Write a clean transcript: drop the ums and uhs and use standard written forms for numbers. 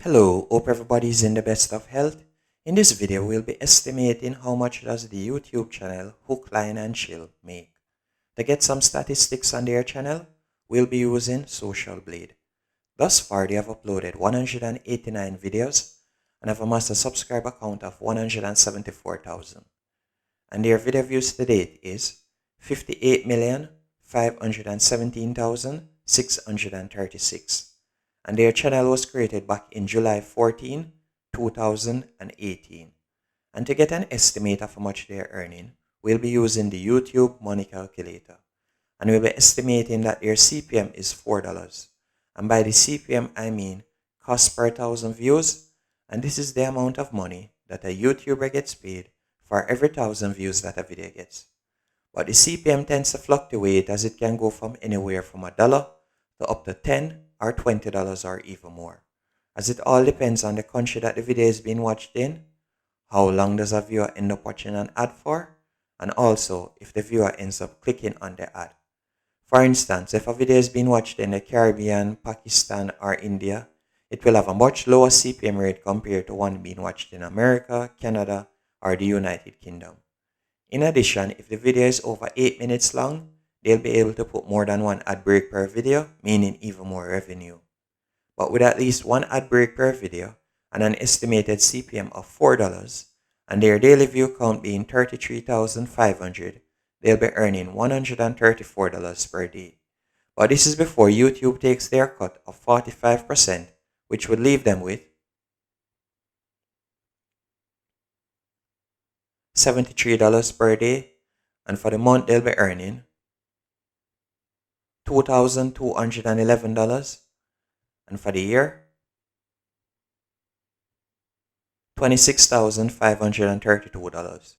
Hello, hope everybody is in the best of health. In this video, we'll be estimating how much does the YouTube channel Hook, Line and Chill make. To get some statistics on their channel, we'll be using Social Blade. Thus far, they have uploaded 189 videos and have amassed a subscriber count of 174,000. And their video views to date is 58,517,636. And their channel was created back in July 14, 2018. And to get an estimate of how much they are earning, we'll be using the YouTube money calculator. And we'll be estimating that their CPM is $4. And by the CPM, I mean cost per 1,000 views. And this is the amount of money that a YouTuber gets paid for every 1,000 views that a video gets. But the CPM tends to fluctuate as it can go from anywhere from $1 to up to $10 or $20 or even more, as it all depends on the country that the video is being watched in, how long does a viewer end up watching an ad for, and also if the viewer ends up clicking on the ad. For instance, if a video is being watched in the Caribbean, Pakistan or India, it will have a much lower CPM rate compared to one being watched in America, Canada or the United Kingdom. In addition, if the video is over 8 minutes long, they'll be able to put more than one ad break per video, meaning even more revenue. But with at least one ad break per video and an estimated CPM of $4 and their daily view count being 33,500, they'll be earning $134 per day. But this is before YouTube takes their cut of 45%, which would leave them with $73 per day, and for the month they'll be earning $2,211, and for the year $26,532.